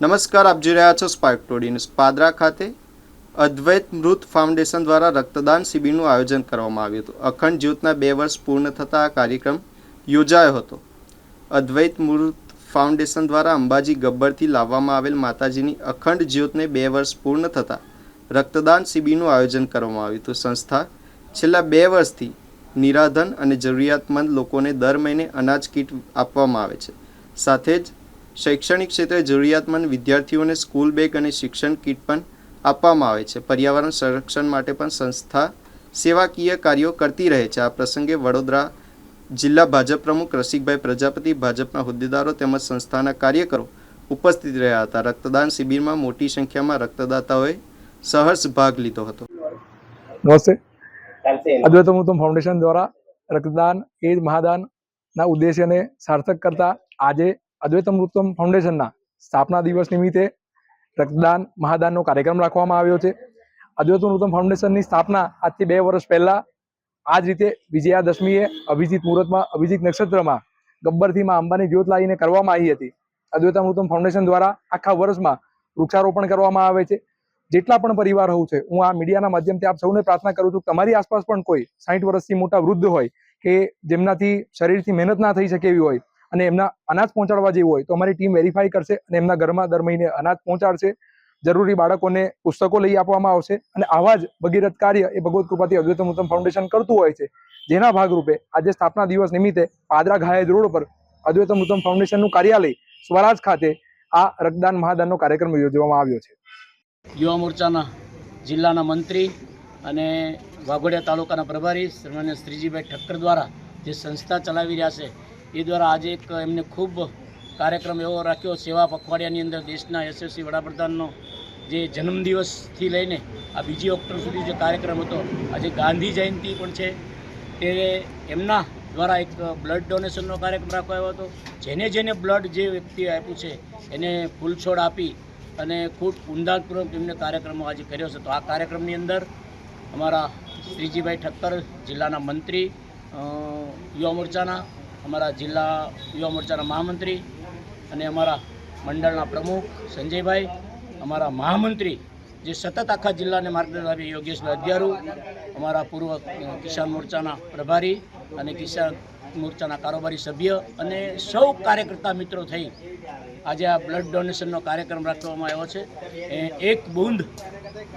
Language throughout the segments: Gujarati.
નમસ્કાર, આપ જોઈ રહ્યા છો સ્પાર્ક ટુડે ન્યૂઝ. પાદરા ખાતે અદ્વૈત મૃત ફાઉન્ડેશન દ્વારા રક્તદાન શિબિરનું આયોજન કરવામાં આવ્યું હતું. અખંડ જ્યોતના 2 વર્ષ પૂર્ણ થતા આ કાર્યક્રમ યોજાયો હતો. અદ્વૈત મૃત ફાઉન્ડેશન દ્વારા અંબાજી ગબ્બરથી લાવવામાં આવેલ માતાજીની અખંડ જ્યોતને 2 વર્ષ પૂર્ણ થતાં રક્તદાન શિબિરનું આયોજન કરવામાં આવ્યું હતું. સંસ્થા છેલ્લા 2 વર્ષથી નિરાધન અને જરૂરિયાતમંદ લોકોને દર મહિને અનાજ કીટ આપવામાં આવે છે. સાથે જ શૈક્ષણિક ક્ષેત્રે જરૂરિયાતમંદ વિદ્યાર્થીઓને સ્કૂલ બેગ અને શિક્ષણ કીટ પણ આપવામાં આવે છે. પર્યાવરણ સંરક્ષણ માટે પણ સંસ્થા સેવાકીય કાર્યો કરતી રહે છે. આ પ્રસંગે વડોદરા જિલ્લા ભાજપ પ્રમુખ રસિકભાઈ પ્રજાપતિ, ભાજપના હોદ્દેદારો તેમજ સંસ્થાના કાર્યકરો ઉપસ્થિત રહ્યા હતા. રક્તદાન શિબિરમાં મોટી સંખ્યામાં રક્તદાતાઓએ સહર્ષ ભાગ લીધો હતો. નમસ્તે. અદ્વૈત અમૃતમ ફાઉન્ડેશન દ્વારા રક્તદાન એ જ મહાદાનના ઉદ્દેશ્યને સાર્થક કરતા આજે અદ્વૈત અમૃતમ ફાઉન્ડેશનના સ્થાપના દિવસ નિમિત્તે રક્તદાન મહાદાનનો કાર્યક્રમ રાખવામાં આવ્યો છે. અદ્વૈત અમૃતમ ફાઉન્ડેશનની સ્થાપના આજથી 2 વર્ષ પહેલા આ જ રીતે વિજયાદશમીએ અભિજીત મુહૂર્તમાં અભિજીત નક્ષત્રમાં ગબ્બરથી માં અંબાની જ્યોત લાવીને કરવામાં આવી હતી. અદ્વૈત અમૃતમ ફાઉન્ડેશન દ્વારા આખા વર્ષમાં વૃક્ષારોપણ કરવામાં આવે છે. જેટલા પણ પરિવાર હોય છે, હું આ મીડિયાના માધ્યમથી આપ સૌને પ્રાર્થના કરું છું કે તમારી આસપાસ પણ કોઈ 60 વર્ષથી મોટા વૃદ્ધ હોય કે જેમનાથી શરીરથી મહેનત ના થઈ શકે એવી હોય અને એમના અનાજ પહોંચાડવા જેવું હોય તો અમારી ટીમ વેરીફાઈ કરશે અને એમના ઘરમાં દર મહિને અનાજ પહોંચાડશે. જરૂરી બાળકોને પુસ્તકો લઈ આપવામાં આવશે અને આવા જ ભગીરથ કાર્ય એ ભગવત કૃપાથી અદ્વૈત અમૃતમ ફાઉન્ડેશન કરતું હોય છે. જેના ભાગરૂપે આજે સ્થાપના દિવસ નિમિત્તે પાદરા ઘાયજ રોડ પર અદ્વૈત અમૃતમ ફાઉન્ડેશનનું કાર્યાલય સ્વરાજ ખાતે આ રક્તદાન મહાદાનનો કાર્યક્રમ યોજવામાં આવ્યો છે. યુવા મોરચાના જિલ્લાના મંત્રી અને વાઘોડિયા તાલુકાના પ્રભારી શ્રીમાન્ય શ્રીજીભાઈ ઠક્કર દ્વારા જે સંસ્થા ચલાવી રહ્યા છે એ દ્વારા આજે એક એમને ખૂબ કાર્યક્રમ એવો રાખ્યો. સેવા પખવાડિયાની અંદર દેશના યશસ્વી વડાપ્રધાનનો જે જન્મદિવસથી લઈને આ 2 ઓક્ટોબર સુધી જે કાર્યક્રમ હતો, આજે ગાંધી જયંતિ પણ છે, તે એમના દ્વારા એક બ્લડ ડોનેશનનો કાર્યક્રમ રાખવામાં આવ્યો હતો. જેને જેને બ્લડ જે વ્યક્તિએ આપ્યું છે એને ફૂલછોડ આપી અને ખૂબ ઊંડાણપૂર્વક એમને કાર્યક્રમો આજે કર્યો છે. તો આ કાર્યક્રમની અંદર અમારા શ્રીજીભાઈ ઠક્કર જિલ્લાના મંત્રી યુવા મોરચાના, અમારા જિલ્લા યુવા મોરચાના મહામંત્રી અને અમારા મંડળના પ્રમુખ સંજયભાઈ, અમારા મહામંત્રી જે સતત આખા જિલ્લાને માર્ગદર્શન આપી યોગેશભાઈ અધ્યારુ, અમારા પૂર્વ કિસાન મોરચાના પ્રભારી અને કિસાન મોરચાના કારોબારી સભ્ય અને સૌ કાર્યકર્તા મિત્રો થઈ આજે આ બ્લડ ડોનેશનનો કાર્યક્રમ રાખવામાં આવ્યો છે. એક બૂંદ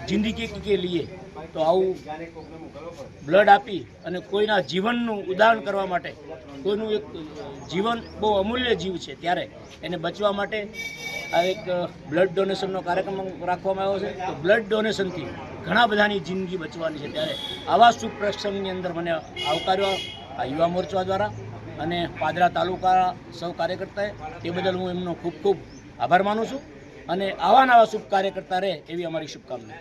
જિંદગી કે લીએ, તો આવું બ્લડ આપી અને કોઈના જીવનનું ઉદાહરણ કરવા માટે, કોઈનું એક જીવન બહુ અમૂલ્ય જીવ છે ત્યારે એને બચવા માટે આ એક બ્લડ ડોનેશનનો કાર્યક્રમ રાખવામાં આવ્યો છે. તો બ્લડ ડોનેશનથી ઘણા બધાની જિંદગી બચવાની છે. ત્યારે આવા શુભ પ્રસંગની અંદર મને આવકાર્યો આ યુવા મોરચા દ્વારા અને પાદરા તાલુકા સૌ કાર્યકર્તાએ. તે બદલ હું એમનો ખૂબ ખૂબ આભાર માનું છું અને આવા નવા શુભ કાર્યકર્તા રહે એવી અમારી શુભકામના.